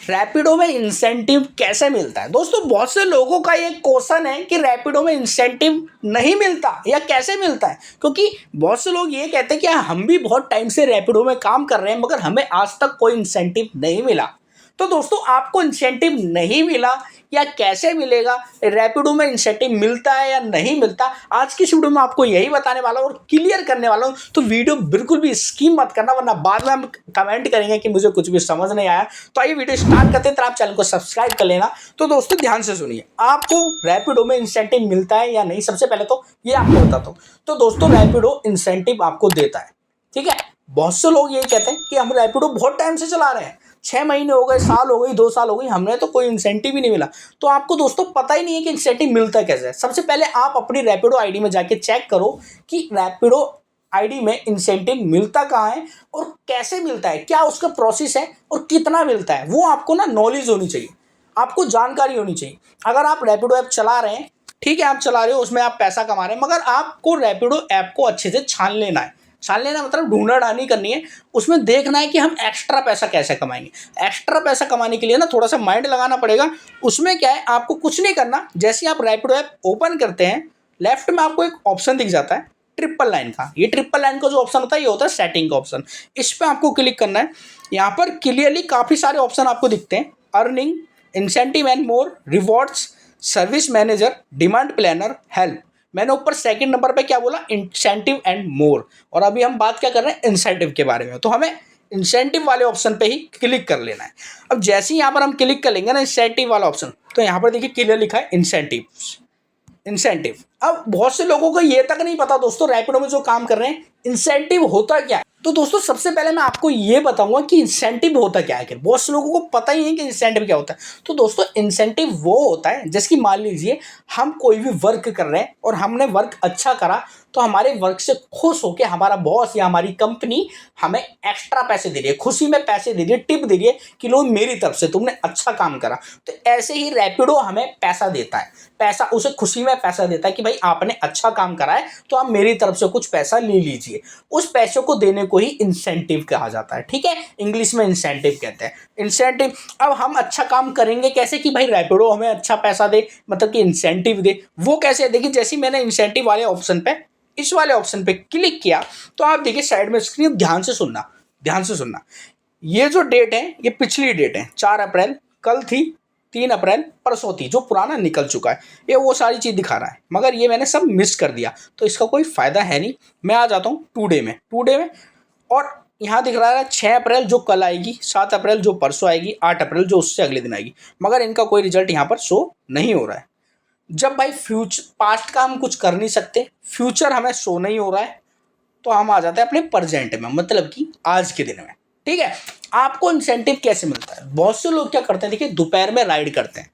रैपिडो में इंसेंटिव कैसे मिलता है? दोस्तों बहुत से लोगों का ये क्वेश्चन है कि रैपिडो में इंसेंटिव नहीं मिलता या कैसे मिलता है, क्योंकि बहुत से लोग ये कहते हैं कि हम भी बहुत टाइम से रैपिडो में काम कर रहे हैं मगर हमें आज तक कोई इंसेंटिव नहीं मिला। तो दोस्तों आपको इंसेंटिव नहीं मिला या कैसे मिलेगा, रैपिडो में इंसेंटिव मिलता है या नहीं मिलता, आज की इस वीडियो में आपको यही बताने वाला हूं और क्लियर करने वाला हूं। तो वीडियो बिल्कुल भी स्किप मत करना, वरना बाद में हम कमेंट करेंगे कि मुझे कुछ भी समझ नहीं आया। तो आइए वीडियो स्टार्ट करते हैं, तो आप चैनल को सब्सक्राइब कर लेना। तो दोस्तों ध्यान से सुनिए, आपको रैपिडो में इंसेंटिव मिलता है या नहीं, सबसे पहले तो ये आपको बताता हूं। तो दोस्तों रैपिडो इंसेंटिव आपको देता है, ठीक है। बहुत से लोग ये कहते हैं कि हम रैपिडो बहुत टाइम से चला रहे हैं, 6 महीने हो गए, साल हो गई, 2 साल हो गई, हमने तो कोई इंसेंटिव ही नहीं मिला। तो आपको दोस्तों पता ही नहीं है कि इंसेंटिव मिलता कैसे है। सबसे पहले आप अपनी रैपिडो आईडी में जाके चेक करो कि रैपिडो आईडी में इंसेंटिव मिलता कहाँ है और कैसे मिलता है, क्या उसका प्रोसेस है और कितना मिलता है, वो आपको ना नॉलेज होनी चाहिए, आपको जानकारी होनी चाहिए। अगर आप रैपिडो ऐप चला रहे हैं, ठीक है, आप चला रहे हो, उसमें आप पैसा कमा रहे हैं, मगर आपको रैपिडो ऐप को अच्छे से छान लेना है। छान लेना मतलब ढूंढा ढानी करनी है, उसमें देखना है कि हम एक्स्ट्रा पैसा कैसे कमाएंगे। एक्स्ट्रा पैसा कमाने के लिए ना थोड़ा सा माइंड लगाना पड़ेगा। उसमें क्या है, आपको कुछ नहीं करना। जैसे आप रैपिडो ऐप ओपन करते हैं, लेफ्ट में आपको एक ऑप्शन दिख जाता है ट्रिपल लाइन का। ये ट्रिपल लाइन का जो ऑप्शन होता है, ये होता है सेटिंग का ऑप्शन। इस पर आपको क्लिक करना है। यहाँ पर क्लियरली काफ़ी सारे ऑप्शन आपको दिखते हैं, earning, incentive and more, rewards, service manager, demand planner, help. मैंने ऊपर सेकंड नंबर पे क्या बोला, इंसेंटिव एंड मोर। और अभी हम बात क्या कर रहे हैं, इंसेंटिव के बारे में। तो हमें इंसेंटिव वाले ऑप्शन पे ही क्लिक कर लेना है। अब जैसे ही यहाँ पर हम क्लिक कर लेंगे ना इंसेंटिव वाला ऑप्शन, तो यहाँ पर देखिए क्लियर लिखा है इंसेंटिव। इंसेंटिव, अब बहुत से लोगों को ये तक नहीं पता दोस्तों, रैपिडो में जो काम कर रहे हैं इंसेंटिव होता क्या है। तो दोस्तों सबसे पहले मैं आपको ये बताऊंगा कि इंसेंटिव होता क्या है। बहुत से लोगों को पता ही नहीं कि इंसेंटिव क्या होता है। तो दोस्तों इंसेंटिव वो होता है, जैसे कि मान लीजिए हम कोई भी वर्क कर रहे हैं और हमने वर्क अच्छा करा, तो हमारे वर्क से खुश होकर हमारा बॉस या हमारी कंपनी हमें एक्स्ट्रा पैसे दे रही है, खुशी में पैसे दे रही है, टिप दे रही है कि लो मेरी तरफ से तुमने अच्छा काम करा। तो ऐसे ही रैपिडो हमें पैसा देता है, पैसा उसे खुशी में पैसा देता है कि भाई आपने अच्छा काम करा है तो आप मेरी तरफ से कुछ पैसा ले लीजिए। उस पैसों को देने को ही इंसेंटिव कहा जाता है, ठीक है। इंग्लिश में इंसेंटिव कहते हैं, इंसेंटिव। अब हम अच्छा काम करेंगे कैसे कि भाई रैपिडो हमें अच्छा पैसा दे, मतलब कि इंसेंटिव दे। वो कैसे, देखिए जैसे मैंने इंसेंटिव वाले ऑप्शन पे, इस वाले ऑप्शन पे क्लिक किया, तो आप देखिए साइड में स्क्रीन, ध्यान से सुनना, ध्यान से सुनना। ये जो डेट है ये पिछली डेट है, 4 अप्रैल कल थी, 3 अप्रैल परसों थी, जो पुराना निकल चुका है, ये वो सारी चीज़ दिखा रहा है। मगर ये मैंने सब मिस कर दिया, तो इसका कोई फ़ायदा है नहीं। मैं आ जाता हूँ टुडे में, और यहाँ दिख रहा है 6 अप्रैल जो कल आएगी, 7 अप्रैल जो परसों आएगी, 8 अप्रैल जो उससे अगले दिन आएगी, मगर इनका कोई रिजल्ट यहाँ पर शो नहीं हो रहा है। जब भाई फ्यूचर, पास्ट का हम कुछ कर नहीं सकते, फ्यूचर हमें शो नहीं हो रहा है, तो हम आ जाते हैं अपने प्रेजेंट में, मतलब कि आज के दिन में, ठीक है। आपको इंसेंटिव कैसे मिलता है, बहुत से लोग क्या करते हैं, देखिए दोपहर में राइड करते हैं,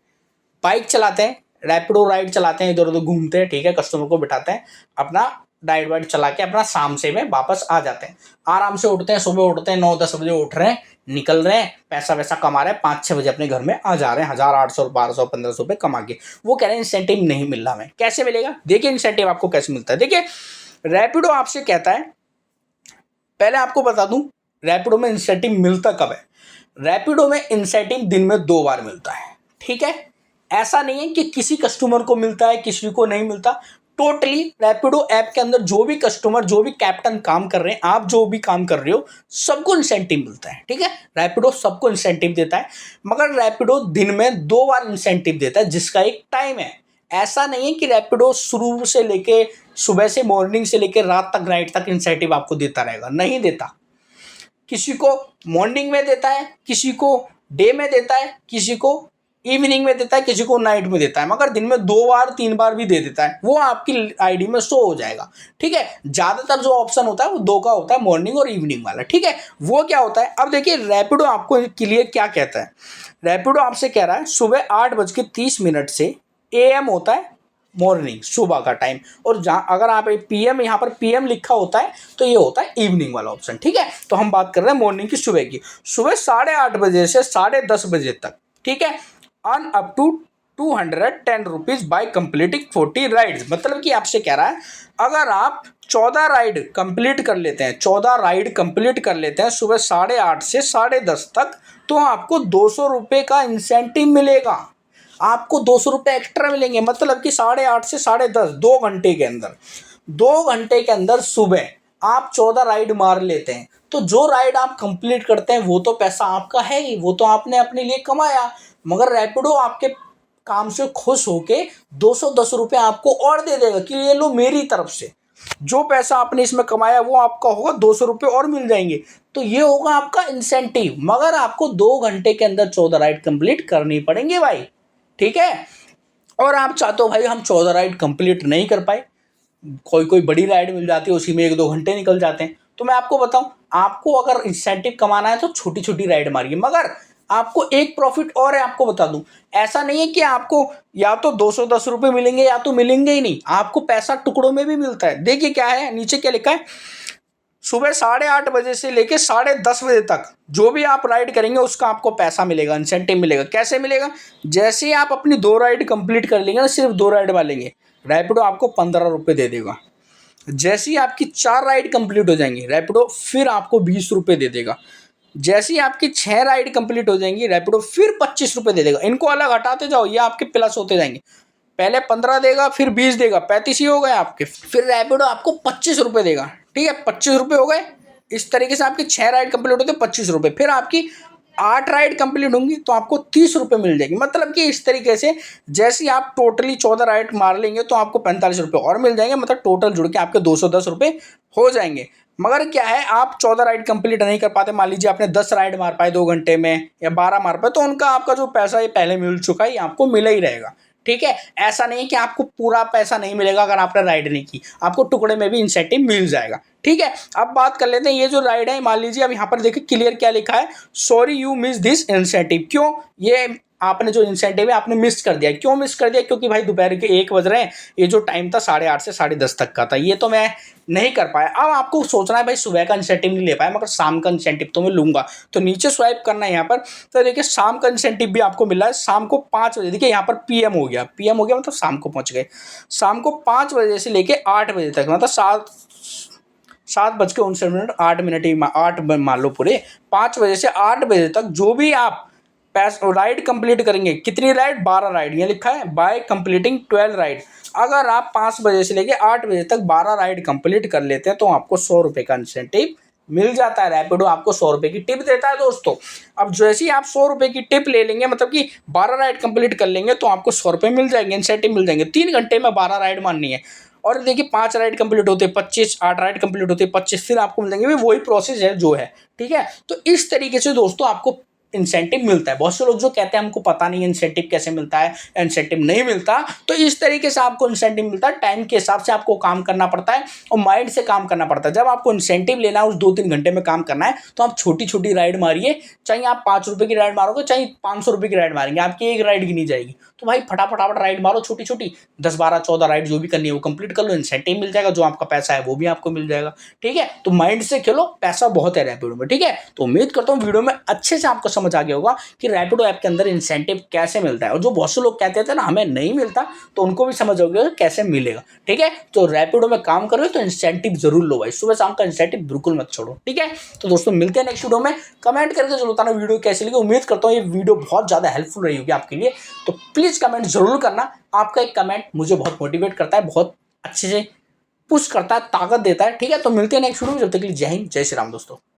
बाइक चलाते हैं, रैपिडो राइड चलाते हैं, इधर उधर घूमते हैं, ठीक है, कस्टमर को बिठाते हैं, अपना राइड वाइड चला के अपना शाम से में वापस आ जाते हैं। आराम से उठते हैं, सुबह उठते हैं, 9-10 बजे उठ रहे हैं, निकल रहे हैं, पैसा वैसा कमा रहे हैं, 5-6 बजे अपने घर में आ जा रहे हैं, 1800, 1200, 1500 रुपये कमा के। वो कह रहे हैं इंसेंटिव नहीं मिल रहा हमें, कैसे मिलेगा। देखिए इंसेंटिव आपको कैसे मिलता है। देखिए रैपिडो आपसे कहता है, पहले आपको बता दूं रैपिडो में इंसेंटिव मिलता कब है। रैपिडो में इंसेंटिव दिन में 2 बार मिलता है, ठीक है। ऐसा नहीं है कि किसी कस्टमर को मिलता है किसी को नहीं मिलता। टोटली रैपिडो ऐप के अंदर जो भी कस्टमर, जो भी कैप्टन काम कर रहे हैं, आप जो भी काम कर रहे हो, सबको इंसेंटिव मिलता है, ठीक है। रैपिडो सबको इंसेंटिव देता है, मगर रैपिडो दिन में 2 बार इंसेंटिव देता है, जिसका एक टाइम है। ऐसा नहीं है कि रैपिडो शुरू से लेके, सुबह से, मॉर्निंग से लेकर रात तक, नाइट तक इंसेंटिव आपको देता रहेगा, नहीं देता। किसी को मॉर्निंग में देता है, किसी को डे में देता है, किसी को इवनिंग में देता है, किसी को नाइट में देता है, मगर दिन में 2 बार 3 बार भी दे देता है। वो आपकी आईडी में शो हो जाएगा, ठीक है। ज़्यादातर जो ऑप्शन होता है वो 2 का होता है, मॉर्निंग और इवनिंग वाला, ठीक है। वो क्या होता है, अब देखिए रैपिडो आपको क्लियर क्या कहता है। रैपिडो आपसे कह रहा है सुबह 8:30 से AM होता है, मॉर्निंग, सुबह का टाइम। और जहाँ अगर आप PM, यहाँ पर PM लिखा होता है, तो ये होता है इवनिंग वाला ऑप्शन, ठीक है। तो हम बात कर रहे हैं मॉर्निंग की, सुबह की, सुबह 8:30 बजे से 10:30 बजे तक, ठीक है। Earn up to 210 rupees by completing 40 rides. मतलब कि आपसे कह रहा है अगर आप 14 राइड कंप्लीट कर लेते हैं, 14 राइड कंप्लीट कर लेते हैं सुबह 8:30 से 10:30 तक, तो आपको 200 रुपये का इंसेंटिव मिलेगा, आपको 200 रुपये एक्स्ट्रा मिलेंगे। मतलब कि 8:30 से 10:30 2 घंटे के अंदर, 2 घंटे के अंदर सुबह आप 14 राइड मार लेते हैं। तो जो राइड आप कंप्लीट करते हैं वो तो पैसा आपका है ही, वो तो आपने अपने लिए कमाया। मगर रैपिडो आपके काम से खुश होके 210 रुपये आपको और दे देगा कि ये लो मेरी तरफ से, जो पैसा आपने इसमें कमाया वो आपका होगा, 200 रुपये और मिल जाएंगे। तो ये होगा आपका इंसेंटिव। मगर आपको 2 घंटे के अंदर 14 राइड कंप्लीट करनी पड़ेंगे भाई, ठीक है। और आप चाहते हो भाई हम 14 राइड कंप्लीट नहीं कर पाए, कोई कोई बड़ी राइड मिल जाती है उसी में 1-2 घंटे निकल जाते हैं, तो मैं आपको बताऊं, आपको अगर इंसेंटिव कमाना है तो छोटी छोटी राइड मारिए। मगर आपको एक प्रॉफिट और है, आपको बता दूं, ऐसा नहीं है कि आपको या तो 210 रुपये मिलेंगे या तो मिलेंगे ही नहीं, आपको पैसा टुकड़ों में भी मिलता है। देखिए क्या है, नीचे क्या लिखा है, सुबह 8:30 से लेके 10:30 तक जो भी आप राइड करेंगे उसका आपको पैसा मिलेगा, इंसेंटिव मिलेगा। कैसे मिलेगा, जैसे ही आप अपनी 2 राइड कंप्लीट कर लेंगे ना, सिर्फ 2 राइड मारेंगे, रैपिडो आपको 15 रुपये दे देगा। जैसे ही आपकी 4 राइड कंप्लीट हो जाएंगी, रैपिडो फिर आपको 20 रुपये दे देगा। जैसे ही आपकी 6 राइड कंप्लीट हो जाएंगी, रैपिडो फिर 25 रुपये दे देगा। इनको अलग हटाते जाओ, ये आपके प्लस होते जाएंगे। पहले 15 देगा, फिर 20 देगा, 35 ही हो गए आपके। फिर रैपिडो आपको 25 रुपये देगा, ठीक है, 25 रुपये हो गए। इस तरीके से आपकी 6 राइड कंप्लीट होते 25 रुपये, फिर आपकी 8 राइड कंप्लीट होंगी तो आपको 30 रुपये मिल जाएगी। मतलब कि इस तरीके से जैसे ही आप टोटली 14 राइड मार लेंगे तो आपको 45 रुपये और मिल जाएंगे। मतलब टोटल जुड़ के आपके 210 रुपये हो जाएंगे। मगर क्या है, आप 14 राइड कंप्लीट नहीं कर पाते, मान लीजिए आपने 10 राइड मार पाए 2 घंटे में या 12 मार पाए, तो उनका आपका जो पैसा ये पहले मिल चुका है, ये आपको मिला ही रहेगा, ठीक है। ऐसा नहीं है कि आपको पूरा पैसा नहीं मिलेगा अगर आपने राइड नहीं की, आपको टुकड़े में भी इंसेंटिव मिल जाएगा, ठीक है। अब बात कर लेते हैं ये जो राइड है, मान लीजिए अब यहाँ पर देखिए क्लियर क्या लिखा है, sorry you miss this incentive. क्यों, ये आपने जो इंसेंटिव है आपने मिस कर दिया। क्यों मिस कर दिया, क्योंकि भाई दोपहर के 1 बज रहे हैं, ये जो टाइम था 8:30 से 10:30 तक का था, ये तो मैं नहीं कर पाया। अब आपको सोचना है भाई सुबह का इंसेंटिव नहीं ले पाया मगर शाम का इंसेंटिव तो मैं लूंगा, तो नीचे स्वाइप करना है यहाँ पर। तो देखिए शाम का इंसेंटिव भी आपको मिला है, शाम को 5 बजे, देखिए यहाँ पर पीएम हो गया, पीएम हो गया मतलब शाम को पहुँच गए। शाम को 5 बजे से लेके 8 बजे तक, मतलब 7:59 8 मिनट ही 8 मान लो पूरे, 5 बजे से 8 बजे तक जो भी आप राइड कंप्लीट करेंगे। कितनी राइड, 12 राइड, ये लिखा है बाय कंप्लीटिंग 12 राइड। अगर आप 5 बजे से लेके 8 बजे तक 12 राइड कंप्लीट कर लेते हैं तो आपको 100 रुपये का इंसेंटिव मिल जाता है। रैपिडो आपको 100 रुपये की टिप देता है दोस्तों। अब जैसे ही आप 100 रुपये की टिप ले लेंगे, मतलब कि 12 राइड कंप्लीट कर लेंगे, तो आपको 100 रुपये मिल जाएंगे, इंसेंटिव मिल जाएंगे। 3 घंटे में 12 राइड मारनी है। और देखिए 5 राइड कंप्लीट होते 25, 8 राइड कंप्लीट होते 25, फिर आपको मिल जाएंगे। वही प्रोसेस है जो है, ठीक है। तो इस तरीके से दोस्तों आपको इंसेंटिव मिलता है। बहुत से लोग जो कहते हैं हमको पता नहीं है इंसेंटिव कैसे मिलता है, इंसेंटिव नहीं मिलता, तो इस तरीके से आपको इंसेंटिव मिलता है। टाइम के हिसाब से आपको काम करना पड़ता है और माइंड से काम करना पड़ता है। जब आपको इंसेंटिव लेना है, उस 2-3 घंटे में काम करना है, तो आप छोटी छोटी राइड मारिए। चाहे आप 5 रुपये की राइड मारोगे, चाहे 500 रुपये की राइड मारेंगे, आपकी एक राइड गिनी जाएगी। तो भाई फटाफट राइड मारो, छोटी छोटी 10, 12, 14 राइड जो भी करनी है वो कंप्लीट कर लो, इंसेंटिव मिल जाएगा, जो आपका पैसा है वो भी आपको मिल जाएगा, ठीक है। तो माइंड से खेलो, पैसा बहुत है रैपिडो में, ठीक है। तो उम्मीद करता हूँ वीडियो में अच्छे से आपको समझ आ गया होगा कि रैपिडो ऐप के अंदर इंसेंटिव कैसे मिलता है। और जो बहुत से लोग कहते थे ना हमें नहीं मिलता, तो उनको भी समझ हो गया कैसे मिलेगा, ठीक है। तो रैपिडो में काम कर रहे हो तो इंसेंटिव जरूर लो भाई, सुबह शाम का इंसेंटिव बिल्कुल मत छोड़ो, ठीक है। तो दोस्तों मिलते हैं नेक्स्ट वीडियो में। कमेंट करके जरूर बताना वीडियो कैसी लगी। उम्मीद करता हूँ ये वीडियो बहुत ज्यादा हेल्पफुल रही होगी आपके लिए, तो प्लीज कमेंट जरूर करना। आपका एक कमेंट मुझे बहुत मोटिवेट करता है, बहुत अच्छे से पुश करता है, ताकत देता है, ठीक है। तो मिलते हैं नेक्स्ट वीडियो में, जब तक के लिए जय हिंद, जय श्री राम दोस्तों।